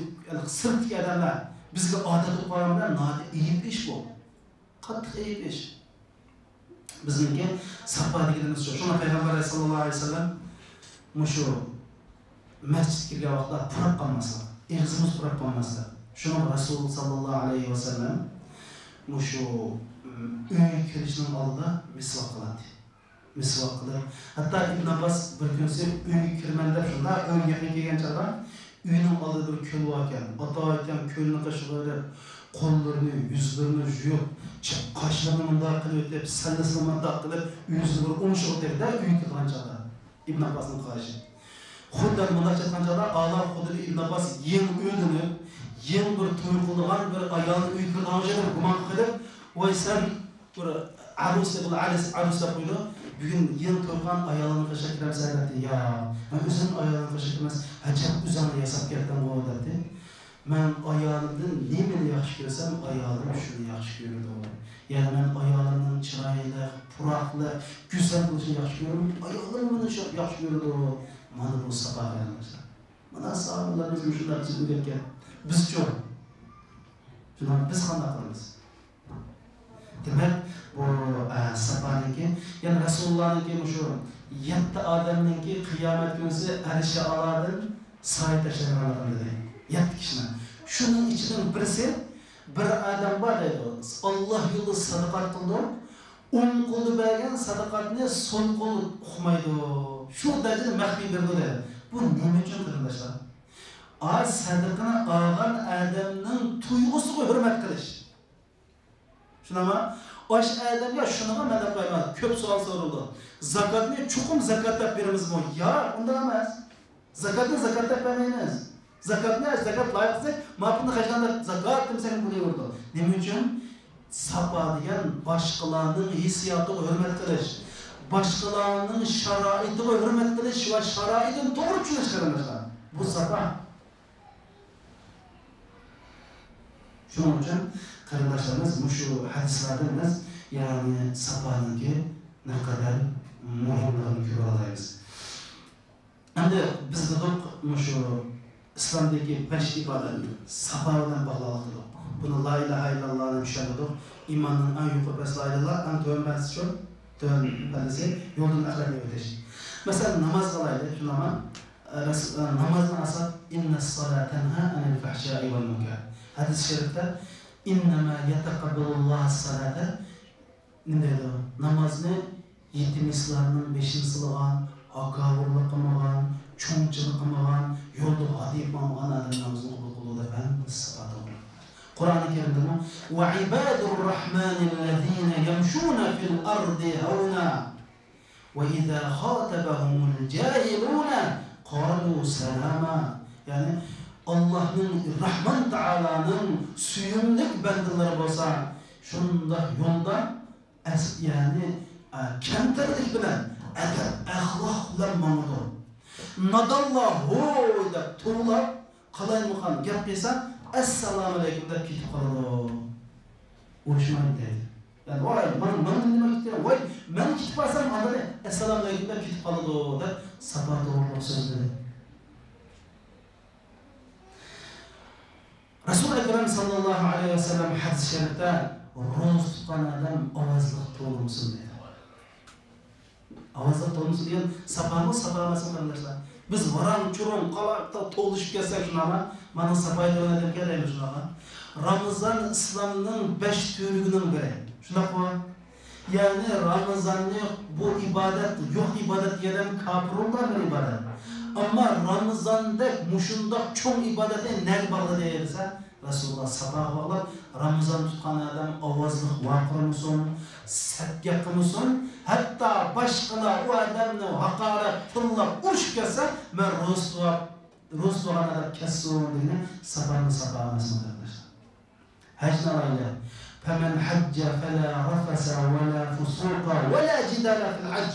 sırtki adamlar, bizge adet okuyanlar nade iyi iş bu. Katlık iyi iş. Bizimki sapa deganimiz shu. Shuna Payg'ambar sallallohu alayhi vasallam mushu masjidga kirgan vaqtda purab qolmaslar. Eg'zimiz purab qolmaslar. Shuni Rasul sallallohu alayhi vasallam mushu uyga kirishning oldida misvoq qiladi. Misvoq qilib, hatto Ibn Abbas bir kun uyga kirman deb shunda uyga yaqin kelgan chog'da uyning oldida bir ko'l bor ekan. Ota aytgan ko'lni qishg'irib, qo'llarini, yuzlarini yuvib, qoshlarini bunday qilib o'tib, sallasini bunday qilib, yuzini bir o'ngshib o'tirdi-da uyga kirgan chog'da. Ibn Abbasning qoshi. Xuddi bunday chiqqan chog'da Allah xuddi Ibn Abbas yeng o'ldini, yeng bir to'y qilgan bir ayolni uyga kirgan joyda gumon qilib, "Voy sen bir arusda qo'ydi. Bugün yeni to'ygan ayolini qishga kiribsan" dedi. "Ya, men o'zim ayolini qishga kirmas, ajab uzanni yasab ketdim bu" dedi. "Men ayolimdan nimani yaxshi ko'rsam, ayolim shuni yaxshi ko'radi. Ya'ni men ayolimning chiroyli, puroqli, go'zal bo'lishini yaxshi ko'raman. Ayolim meni yaxshi ko'radi. Mana bu sabab emas. Mana sahobalar biz shunday qilib o'tgan. Biz-chi? Shuni biz qanday qilamiz? Demek bu sapaniki, yani Resulullah'ın şu 7 adamın ki kıyamet günüsü erişe aladın, sahip taşıyanlardan dedi. 7 kişinin. Şunun içinden birisi, bir adam var dedi. Allah yolu sadakat kıldı. Kolu bergen sadakatini son kolu okumaydı. Şu derecede mehbi birdi dedi. Bu ne için kırındaşlar? Az sadakını ağan adamın tuygusu hürmet kılış. Şuna ama aş adamga şuna men deb qo'yman. Ko'p savol so'raldi. Zakatni chuqum zakat deb beramizmi? Ya, unday emas. Zakatni zakat deb bermaymiz. Zakatni zakat loyiqsiz, ma'qulni qachonda zakat demsak bo'laverdi. Nima uchun? Sapa degan boshqalarning hissiyotiga hurmat qilish, boshqalarning sharoitiga hurmat qilish va sharoitini to'g'ri tushunish qarindoshlar. Bu sapa. Shuning uchun qarindoshlarimiz mushu hadislardan biz yani sapaniki ne kadar muhimligini ko'ra olamiz. Endi biz dedik mushu islomdagi 5 ibodat sapa bilan bog'liqdir. Buni la ilaha illallohni tushundik. Iymonning eng yuqori la ilaha eng to'g'ri shu to'g'ri yo'ldan axlatga o'tish. Masalan namoz qilaylik, shunama namozni asab innas solata tanha anil fahsha'i wal munkar. Hadis sharifda İnnema yetakabbelullah salate neydi? Namazını yetim İslam'ın 5. sılığan, akavurluk kılmagan, çoğunçılık kılmagan, yolda hadi yapmagan adam namazını kıldığı da ben sıfatı olur. Kur'an-ı Kerim'de mi? وَعِبَادُ الرَّحْمَنِ الَّذ۪ينَ يَمْشُونَ فِي الْأَرْضِ هَوْنَا وَإِذَا خَاطَبَهُمُ الْجَاهِلُونَ قَالُوا سَلَامًا. Yani Allah'ın Rahman Teala'nın suyumluk bendeleri olsa şunda yolda yani kemterlik bilen ahlak bilen mamudu. Nadallahu da tuğla kalay muhan yapıysa Esselamu Aleyküm de kitip kalalı. Hoşuma gitti. Yani vay bana dinlemek istiyorum. Vay ben kitip alsam anladı. Esselamu Aleyküm de kitip kalalı da sabah doğru sözleri. Resul-i Ekrem sallallahu aleyhi ve sellem hadis-i şerifte roz tutan adam avazlık doğrumusun dedi. Avazlık doğrumusun diyen sapamız arkadaşlar. Biz varan, çurum, kalakta toğuşup gelsek şuna ama bana sapayla oynadım geleyim şuna ama Ramazan İslam'ın 5 türünün biri. Şuna koy. Yani Ramazan'ı bu ibadet, yok ibadet yeden kafirundan bir ibadet. Ama Ramazan'da muşunda çok ibadete ne bağlı değilse Resulullah sabah bağlar Ramazan tutkan adam avazlık vakırmısın, setke kımısın hatta başkana o adamla hakaret tırlap uçup gelse ben Rusluğan adam kessin diye sabahını sabahınızın arkadaşlar. Hacna aile فَمَنْ حَجَّ فَلَا رَفَسَ وَلَا فُسُوقَ وَلَا جِدَالَ فِي الْحَجِّ.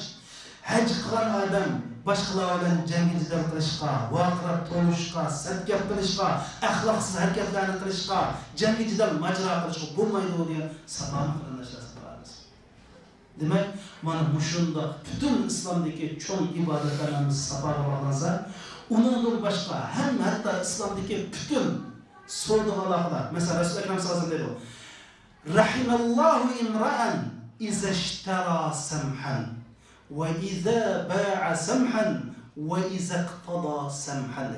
Hac kılan adam başkalarıyla cengizler kılışka, vakırat toluşka, setgap kılışka, ahlaksız hareketlerini kılışka, cengizler macera kılışka bulmaydı diye sabahını kılınlaşlar sabahınız. Demek bana muşunda bütün İslam'daki çoğun ibadetlerimiz sabaha bağlansa, onun başka hem hatta İslam'daki bütün sorduğu Allah'lar, mesela Resul-i Ekrem sallallahu aleyhi ve sellem Rahimallahu imra'an izeştera semhan ve iza ba'a semhan ve iza iqtada semhan.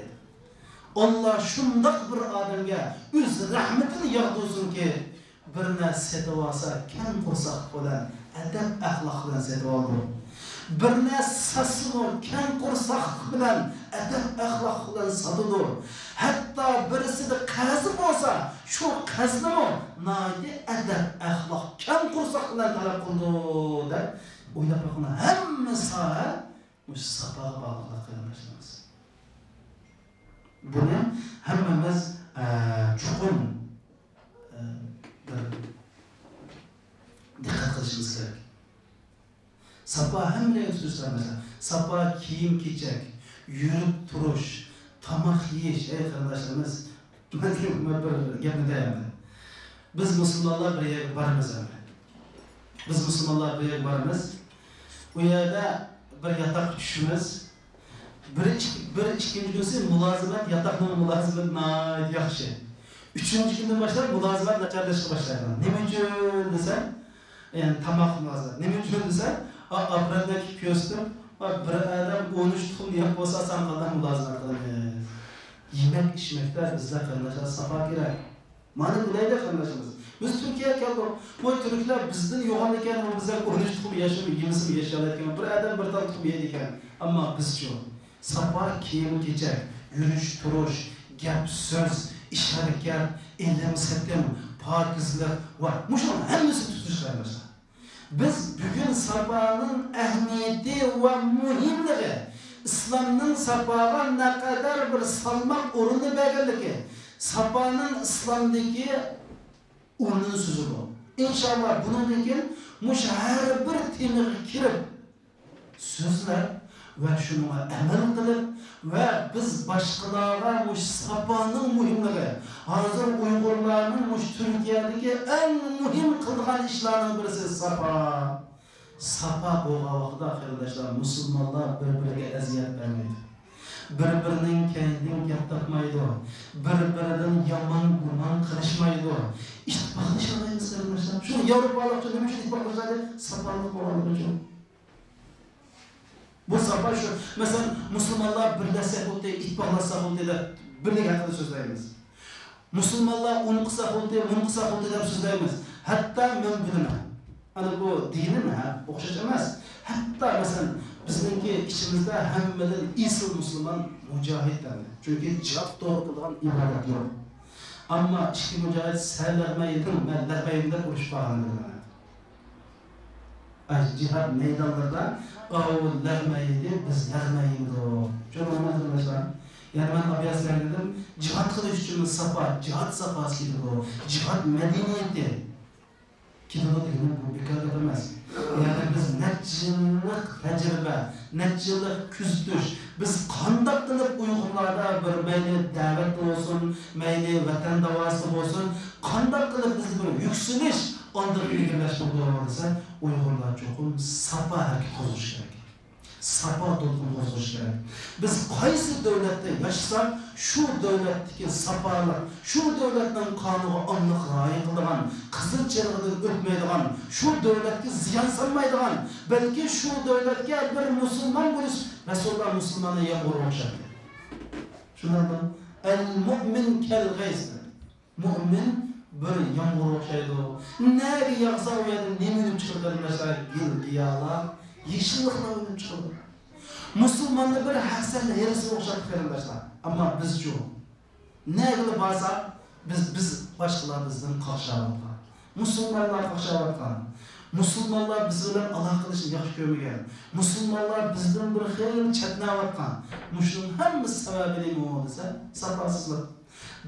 Allah şundak bir adamga öz rahmetini yağdırsın ki birine setip alsa ken kursak bilen edep ahlak bilen setip aldı. Birine sasını ken kursak bilen edep ahlak bilen satıdı. Hatta birisi de kazıp olsa şu kazını mı naydi edep ahlak ken kursak bilen talep kıldı der. Oylap bakına hem saha bu sapağa bağlılık kıymışsınız. Bunu hemmemiz çukur dikkat kılışımız gerek. Sabah hem ne üstüsler mesela. Sabah kiyim giyecek, yürüp duruş, tamak yiyiş. Ey kardeşlerimiz, ben bir gemide yani. Biz Müslümanlar bir yere varımız yani. Biz Müslümanlar bir yere varımız. Bu yerde bir yatak düşümüz. Bir ikinci günü mulazimet, yatakla mulazimet nayet yaxşı. Üçüncü günden başlar mulazimet naçarlaşa başlar. Ne için desen, yani tamak mulazimet. Ne için desen, aprendeki köstüm, bir adam 13 tutum yap olsa sen kadar mulazimet kılın. Yemek içmekler bizler kardeşler safa gerek. Mani bilayda kardeşimiz. Biz Türkiye'ye geldik. Bu Türkler bizden yoğun iken bizler 13 tutum yaşamıyor, 20'si yaşarlarken bir adam bir tane tutum yedikken. Ama biz çok. Sabah kiyim giyecek, yürüyüş, duruş, gap, söz, iş hareket, eylem, septem, pakizlik var. Muşum hemisi tutuşlar mesela. Biz bugün sabahın ehemmiyeti ve muhimliği, İslam'ın sabaha ne kadar bir salmak orunu belirli sabahın İslam'daki orunun sözü bu. İnşallah bunun için muş her bir temir kirip sözler ve şununla emel kılıp ve biz başkalarına muş sapanın muhimliği, hazır Uygurlarının muş Türkiye'deki en muhim kılgan işlerinin birisi sapa. Sapa bu vaxtda arkadaşlar Müslümanlar birbirine eziyet vermeydi. Birbirinin kendini gap takmaydı. Birbirinden yaman guman kırışmaydı. İttifaklaşamayız arkadaşlar. Şu Avrupalıkça ne için ittifaklaşaydı? Sapalık olanlar için. Bu sabah şu, mesela Müslümanlar birleşsek oldu, ittifaklaşsak oldu da birlik hakkında sözlerimiz. Müslümanlar unutsak oldu da sözlerimiz. Hatta mümkün. Hani bu dini mi? Okşayacağız. Hatta mesela bizimki içimizde hemmeden İslam Müslüman mücahit dendi. Çünkü cihat doğru kılgan ibadet yok. Ama içki mücahit serlermeydim, ben lermeyimde kuruş bağlandım. Cihat meydanlarda o lermeydi, biz lermeyimdi o. Çok anladım mesela. Yani ben abiyasına dedim, cihat kılıç için sapa, cihat sapası gibi o. Cihat medeniyeti. Kitabı değil, bu bir kadar demez. Yani biz netçilik tecrübe, netçilik küzdüş, biz kandak kılıp Uygurlarda bir meyli davet olsun, meyli vatan davası olsun, kandak kılıp biz bir yükseliş, onda bir birleşme olmadıysa Uygurlar çokum sapa hareket kozuş gerek. Sapa dolgun kozuş gerek. Biz kaysi devlette yaşasak, şu devletteki sapalar, şu devletten kanunu anlık rayı kıldıgan, kızıl çerğinden ötmeydigan, şu devletki ziyan salmaydigan, belki şu devletke bir Müslüman buluş, Resulullah Müslüman'a yağmur olacak. Şundan el-mu'min kel-gayzdir. Mu'min bir yağmur olacak. Neri yağsa o yadın ne müdüm çıkırdı mesela yıl giyalar, yeşillikle müdüm çıkırdı. Müslümanlar bir hasen herisi olacak arkadaşlar. Ama biz yok. Ne gibi varsa biz başkalarımızdan karşılamakla. Müslümanlar karşılamakla. Müslümanlar bizden alakalışı yaxşı görmegen. Müslümanlar bizden bir xeyli çetnavatkan. Muşunun hemmisi sebebi ne oldu dese? Sapasızlık.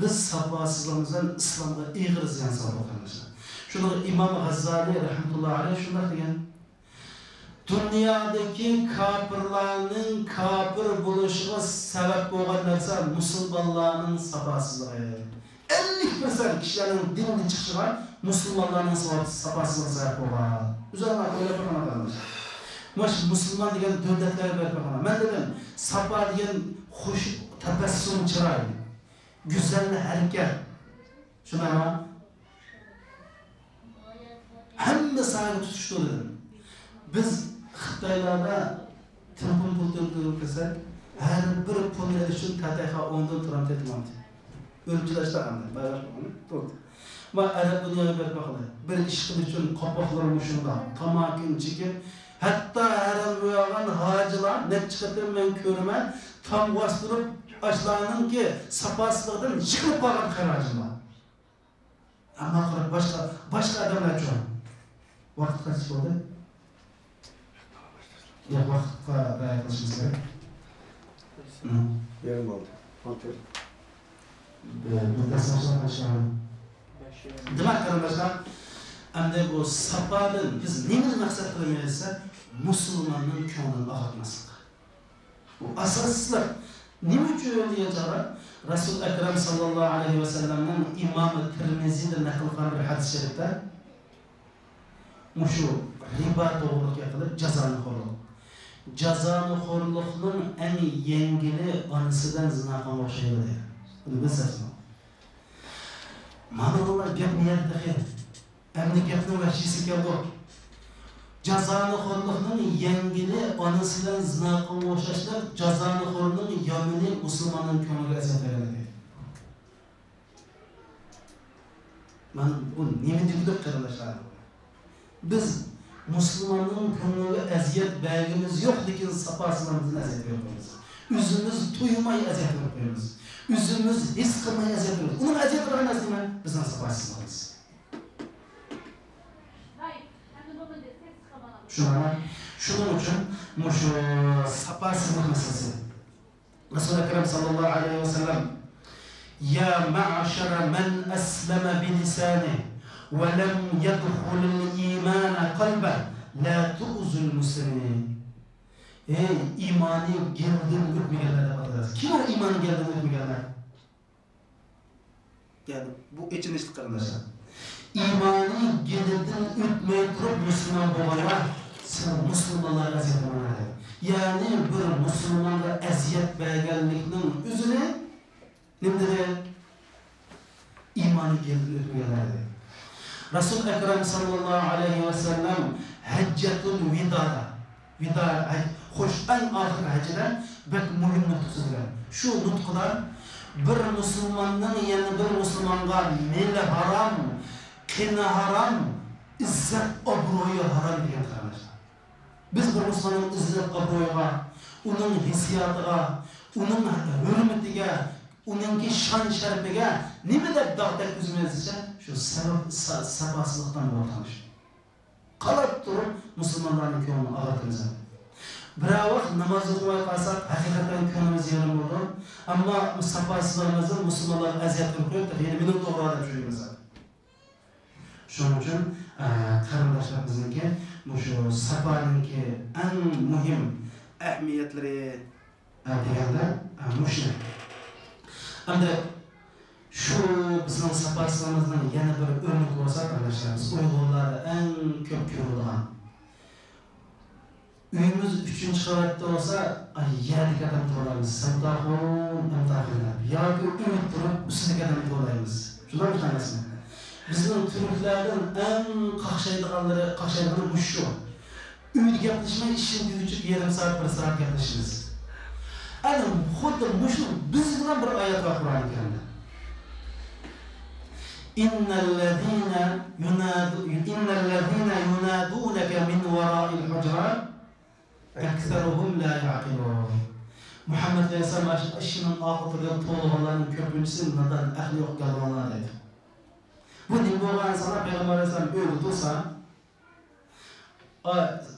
Biz sapasızlığımızdan İslam'da iğir ziyan saldık arkadaşlar. Şunu İmam Gazali rahmetullahi aleyh şunlar diyen. Dünyadaki kapırlarının kapır buluşuna sebep olan narsa Müslümanların sapasızlığı. 50% kişilerin dinini çıkışına Müslümanların sapasızlığı sebep olan. Üzerine öyle bakana kalmış. Müslüman diyen devletlere böyle bakana. Ben dedim, sapa diyen hoş, tebessüm çıray, güzel hareket. Şuna ama Hamma sahibi tutuştu dedim. Biz Xitoylarda telefon pul qilsak, har bir pul uchun TTH 10dan turam tetmamdi. O'lchilashlar hamda, bayroqni to'g'ri. Va arab dunyoga berib qo'ydi. Bir ish qilish uchun qopoqlarim shunda, tamakin chekib, hatto haram bo'ygan hojilar nechiqatim men ko'raman, tam bostirib ashlarninki sapasligidan yiqilib qolgan qarajlar. Ammo boshqa odamlar uchun vaqt qancha bo'ldi? Ya vaqtga rioya qilishimiz kerak. Yarım oldu. Kontrol. Demak qarindoshlar, endi bu safadan biz nimani maqsad qilmayapsa, musulmonning ko'nglini og'ritmaslik. Bu asosli. Nima uchun deyajara? Rasul akram sallallohu alayhi va sallamning Imom Tirmizida naql qilgan bir hadis sharifda mushu riba to'g'riligiga qilib jazoni xo'rlik. Jazoni xo'rlikning eng yengili onasidan zina qilgan o'xshaydi deydi. Buni bilsizmi? Mana ular gap niyatda xeyr. Endi gapni vahshiysi keldi. Jazoni xo'rlikning yengili onasidan zina qilgan o'xshashlar, jazoni xo'rlikning yomini musulmonning ko'ngliga aziyat beradi. Mana bu nima deb qaralashadi? Biz musulmonning ko'ngliga aziyat bergimiz yo'q, lekin sapasizligimizdan aziyat beramiz. O'zimiz to'ymay aziyat beramiz. O'zimiz his qilmay aziyat beramiz. Uni aziyat beramiz nima? Bizning sapasizligimiz. Shuning uchun mushu sapasizlik masalasi. Rasul akram sallallohu alayhi va sallam ya ma'ashara man aslama bi lisanihi wa lam yadkhul al-iman qalban la tu'zul muslimin. Ey imani girdim o'tmaganlar deb atasiz. Kim o iymoni girdim o'tmaganlar? Yani bu ichinishli qarindoshlar. İmani girdim o'tmay turib musulmon bo'lganlar sen musulmonlarga aziyat beradi. Yani bir musulmonga aziyat berganlikning o'zini nima dedi? İmani girdim o'tmaganlar. Rasul akram sallallohu alayhi va sallam hajjatul vida xo'shang oxir hajida bak muhim nutqizgan. Shu nutqida bir musulmonning yana bir musulmonga meli harom, qini harom, izzat obro'yi harom degan qarashlar. Biz bir musulmonning izzat obro'yiga, uning hissiyotiga, uning hurmatiga, uningki shon sharafiga nima deb dog'dak o'zimizcha shu sababsizlikdan bo'lamiz. Qalab turib musulmonlarning ko'nglini og'ritamiz. Bir vaqt namoz o'qimay qolsak, haqiqatan ko'nglimiz yarim bo'ldi. Ammo sababsizligimizdan musulmonlar aziyat qilib qo'ydi, ya'ni meni to'g'ri deb tushunamiz. Shuning uchun qarindoshlarimizga shu safarninki eng muhim ahamiyatlari deganda mushna. Endi shu bizning safarsizligimizdan yana bir o'rnak bo'lsa, qarindoslarimiz, Uyg'urlarda eng ko'p ko'rilgan. Uyimiz 3-qavatda olsa, yerga qadam to'laymiz. Sabdahon, amtahonlar. Yoki uy turib, ustiga qadam to'laymiz. Shunday emasmi? Bizning turklardan eng qaqshaydiganlari bu shu. Uyda gaplashmay, ishni tugatib, yarim soat, 1 soat gaplashamiz. Ana xuddi shu biz bilan bir oyat bor Qur'oni Karimda. Innal ladina yunadunaka min wara'il hujurat aksaruhum la yaqilun. Muhammed Aleyhisselam işinin akıtırken toğluğunların köpüncüsü nadan ahli yok galvanlar dedi. Bu nime olan insana Peygamber Aleyhisselam öyle dursa,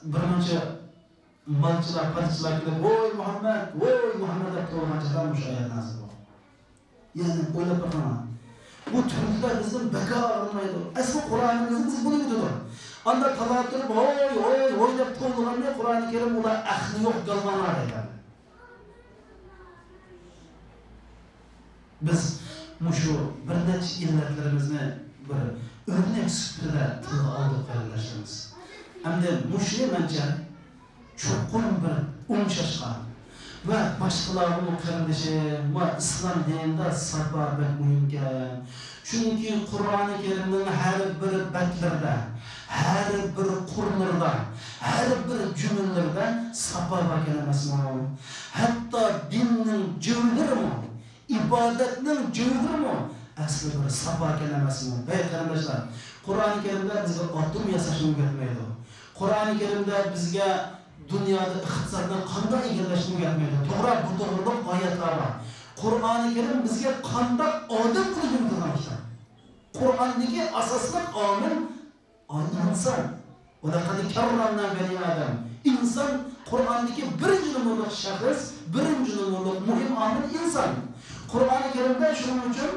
bir önce malçılar, padişçiler gidip, oy Muhammed hep toğluğuncadan bu ayet nazır oldu. Yani öyle bakma. Bu Türkler bizim beka ağırmaydı. Esma Kur'an'ımızın biz bunu gidiyordu. Anda talat durup, oy dep toğluğunca Kur'an-ı Kerim ola ahli yok galvanlar dedi. Biz şu bir neçe illetlerimizni bir örnek süpürde tılga aldık kardeşlerimiz. Hem de muşni bence çoğun bir umşaşkan ve başkalarının kardeşi ve İslam dininde sabah pek mühimken. Çünkü Kur'an-ı Kerim'in her bir betlerde, her bir kurlardan, her bir cümlelerden sapa bakan emasmi. Hatta dinin cevheri mi? İbadetinin cevheri mi? Aslı bir sapa bakan emasmi. Ey kardeşler, Kur'an-ı Kerim'de bizge atom yasaşını öğretmeydi. Kur'an-ı Kerim'de bizge dünyada iqtisoddan qanday egallashni o'rgatmaydi. To'g'ri, bu to'g'riliq oyatlar bor. Qur'oni Karim bizga qanday odam qilishni o'rgatmoqda. Qur'ondagi asosli omil inson. Va laqad karramna bani adam. İnsan Qur'ondagi birinchi numaralı shaxs, birinchi numaralı muhim omil inson. Qur'oni Karimda shuning uchun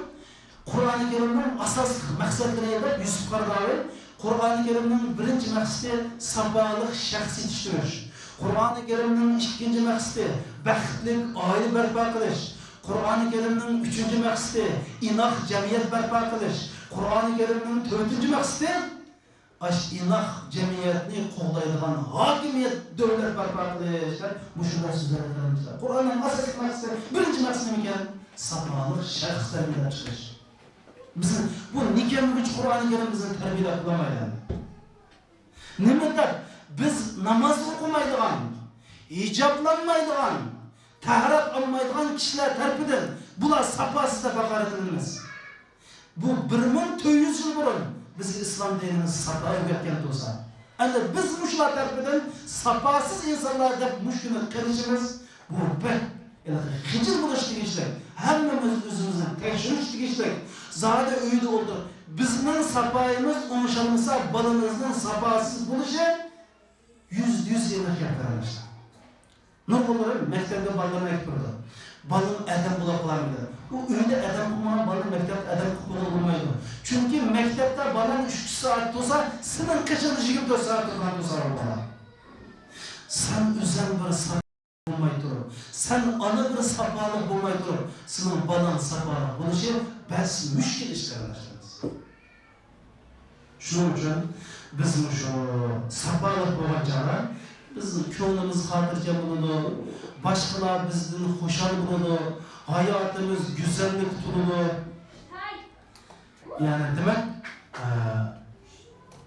Qur'oni Karimning asosiy maqsadlari Yusuf Qaradawi Qur'oni Karimning birinchi maqsadi saboqlik shaxs yetishtirish. Qur'oni Kerimning ikkinchi maqsadi baxtli oila barpo qilish. Qur'oni Kerimning uchinchi maqsadi inoq jamiyat barpo qilish. Qur'oni Kerimning to'rtinchi maqsadi inoq jamiyatni qo'llaydigan hokimiyat davlat barpo qilish. Bu shunday so'zlar qilinmoqda. Qur'onning asosiy maqsadi, birinchi maqsadi nima ekan? Saboqlik shaxslar bilan chiqish. Biz bu nekamlik Qur'oni Kerim bizni tarbiyalab qilmaydi. Nimadir? Biz namaz o'qimaydigan, hijoblanmaydigan, tahorat olmaydigan kishilar tarafidan bular sapasida baqara qilamiz. Bu 1400 yil burun bizga islom dinini sapa o'rgatgan bo'lsa, endi biz shular tarafidan sapasiz insonlar deb mushkuni qilishimiz bu bir hijr bo'lish tegishli. Hammamiz o'zimizni tekshirish tegishli. Zada uyda o'ldir. Bizning sapoyimiz o'ng'ishalmasa, bolamizning sapasiz bo'lishi yüz yıllık yaptırmışlar. Ne olur? Mektepte ballarına ektirdi. Balın adam bulaklar mıydı? O öyde adam bulmayan balın mektepte adam bulmaydı. Çünkü mektepte balın 3 saat olsa, senin kaçını 24 saat olsa bala. Sen özel bir sapalı bulmayı durur. Sen ana bir sapalı bulmayı durur. Senin balın sapalı buluşu, bes müşkil işlerleştiniz. Şunun için biz şu sapalık boğacağına bizim könlümüz hatırca bulundu, başkalar bizden hoşal bulundu, hayatımız güzellik tutuldu. Yani demek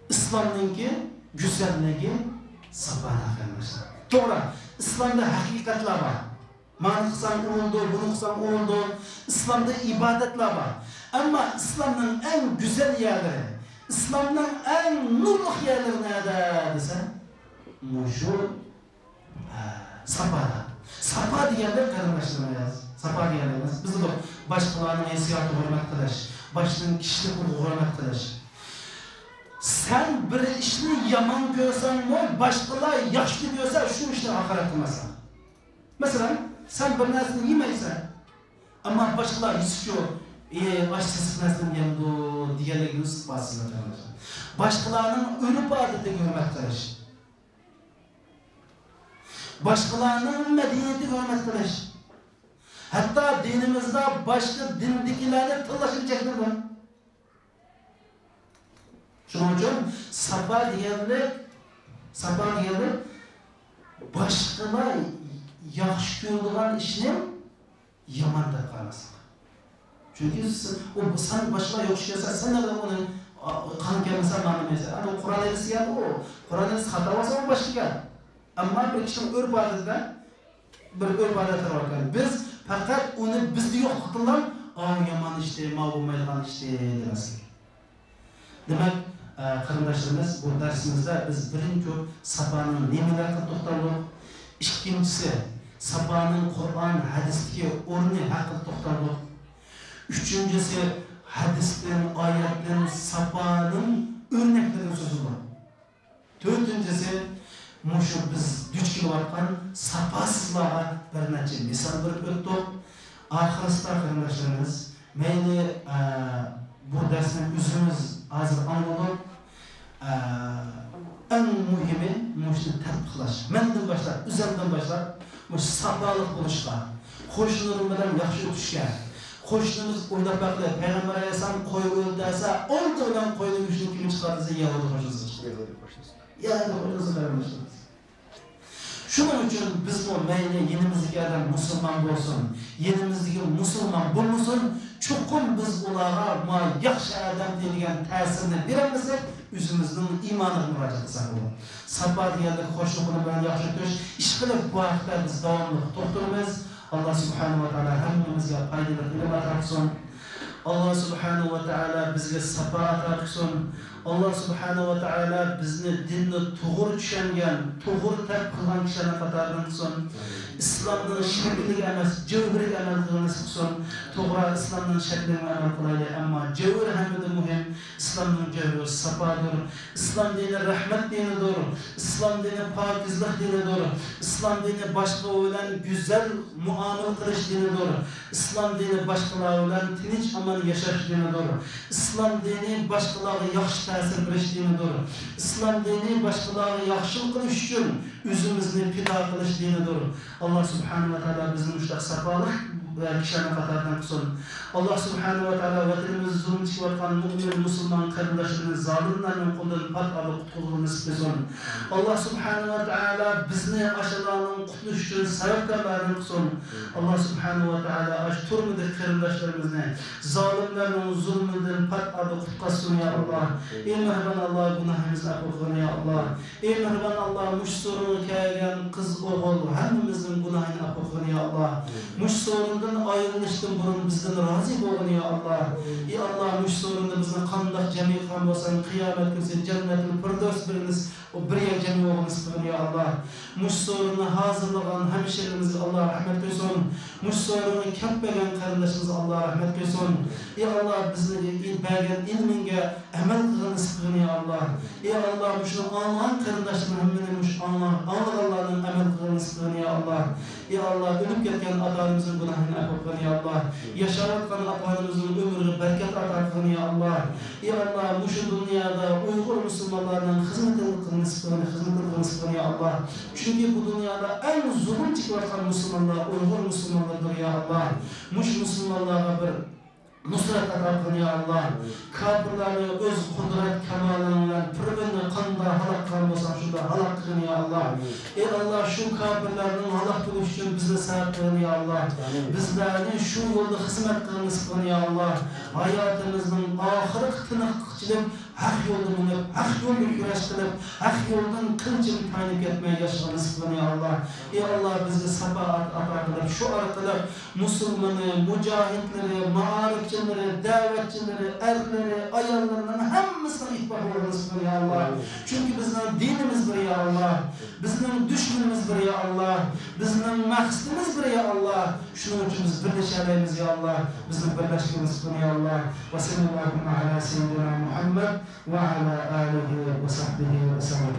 İslam'ınki güzelliği sapalık arkadaşlar. Doğru, İslam'da hakikatler var. Mani kısan oldu, bunu kısan oldu. İslam'da ibadetler var. Ama İslam'ın en güzel yerleri, İslam'ın en nurlu yerleri nerede desen? Şu Sapa. Sapa diyenler karınlaştırmayız. Sapa diyenlerimiz. Biz de başkalarının hissiyatı hürmet kılış. Başının kişilik hürmet kılış. Sen bir işini yaman görsen mi? Başkalar yaşlı görsen şu işini hakaret kılmasan. Mesela sen bir nesini yemeysen ama başkalar istiyor. Başkası nesini yemdi diğerlerini sıkmasınlar. Başkalarının ölüp adeti hürmet kılış. Başkalarının medeniyeti hürmet kılış. Hatta dinimizde başka dindekilerle tıllaşıp çekildi. Şunun için sapa diyenler başkalar yaxşı gördüğün işini yaman da kalmasın. Çünkü sen başkalar yaxşı görsen sen nereden onu kan gelmesen anlamayasın. Yani Kur'an elisi yani o. Kur'an elisi hata varsa o başka gel. Ama bir kişinin örf adetinden bir örf adetleri var. Biz fakat onu bizde yok kıtılan yaman işte, mağbulmaylıgan işte demezlik. Demek kardeşlerimiz bu dersimizde biz birinci sapanın nemelerine toxtaldık. İkincisi sapanın Kur'an hadisteki orni hakkında toxtaldık. Üçüncüsü hadisten, ayetten sapanın örnekleri sözü var. Dördüncüsü muşu biz düç kilovattan sapasızlığa bir nece misal verip öttük. Ahirista kardeşlerimiz meyli bu dersin üzümüz hazır anladık. En mühimi muşu tatbiklaş. Menden başlar, üzerinden başlar. Muşu sapalık buluşlar. Koşulurun bilen yaxşı ötüşken. Koşulumuz oynap baklı. Peygamber Aleyhisselam koyu öldürse, orada olan koyunun güçlü kimi çıkardıysa yağladı koşulsun. Yağladı koşulsun kardeşlerimiz. Şunun için biz bu meyli yenimizdeki adam Müslüman olsun, yenimizdeki Müslüman bulunsun, çokum biz onlara yaxşı adam deyilgen təsirini veremezsek, özümüzün imanını müracaat etsak olur. Sabah diyenlik hoşluğunu ben yaxşı ötüş. İş kılıp bu hafta biz devamlı doktorumuz. Allah subhanahu wa ta'ala hemmimizge faydalı ilim atarsın. Allah subhanahu wa ta'ala bizge sabah atarsın. Allah subhanahu wa ta'ala bizni dinni to'g'ri tushungan, to'g'ri tark qilgan kishilarni qatoridan qilsin. İslamning shakliga emas, jawhariga amal qilishimiz qilsin. To'g'ri islomning shakliga amal qilaylik, ammo jawhar hamda muhim. Islomning jawhari safodir. Islom dini rahmat dinidir. Islom dini pokizlik dinidir. Islom dini boshqa bilan go'zal muomala qilish dinidir. Islom dini boshqalar bilan tinch amal yashash dinidir. Islom dini boshqalarga yaxshi ta'sir berish dinidir. Islom dini boshqalarga yaxshilik qilish uchun o'zimizni fido qilish dinidir. Allah subhanahu wa ta'ala bizim uçtak safalık ve kişinin katarından kısalım. Allah subhanahu wa ta'ala vatanımızı zulüm çıkartan mümin, Müslüman kardeşlerinin zalimlerinin kullarının pat alıp kutluğunu nasip etsin. Allah subhanahu wa ta'ala bizni aşılarının kutluş için sebeplerinin kısalım. Allah subhanahu wa ta'ala aş turmudur kardeşlerimizle zalimlerinin zulmünden pat alıp kutlasın ya Allah. Ey mehban Allah günahımızı affetsin ya Allah. Ey mehban Allah müşsurunu kaygan kız oğul hemimizin günahını affetsin ya Allah. Müşsurundan ayrılıştın burun bizden razı olun ya Allah. Ya Allah müşsurunda bizden kandak cemi kan olsan kıyamet günü cennetin firdevs biriniz o bir yer cemi olmanız kılın ya Allah. Müşsurunu hazırlayan hemşehrimizi Allah rahmet eylesin. Müşsurunu kempegen kardeşimizi Allah rahmet eylesin. Ya Allah bizni ilbergen ilminge emel kılınız kılın ya Allah. Ya Allah müşrun anlayan kardeşimin hemmini müşrun anlayan Allah'ın emel kılınız kılın ya Allah. Ya Allah ölüp ketken atanımızın günahını affetsin ya Allah. Yaşaratkan atanımızın ömrünü bereket atarsın ya Allah. Ya Allah bu şu dünyada Uygur Müslümanlarının hizmetini kılınız ya Allah. Çünkü bu dünyada en zulüm çıkartan Müslümanlar Uygur Müslümanlardır ya Allah. Müslümanlara bir nusret atarsın ya Allah. Kafirleri öz kudret kemalınla birbirine kanda halak kalmasan şurada halak kılın ya Allah. Ey Allah şu kafirlerin halak kılış için bize sahip kılın ya Allah. Bizlerini şu yolda hizmet kılınız kılın ya Allah. Hayatımızın ahırık tınıkçılık hak yolunu, hak yolunu güreş kılıp, hak yolunun kılcını tayin etmeye yaşamanız kılın ya Allah. Ey Allah bizi sabah atarlar, şu arkalar Müslümanı, mücahitleri, mağaripçileri, davetçileri, erleri, ayarlarının hemmisine ihbar olmanız kılın ya Allah. Çünkü bizim dinimiz bir ya Allah, bizim düşmanımız bir ya Allah, bizim maksudumuz bir ya Allah. Şunun için biz birleşemeyiz ya Allah, bizim birleşkimiz kılın ya Allah. Ve sallallahu ala seyyidina Muhammed ve ala alihi ve sahbihi ve sellem.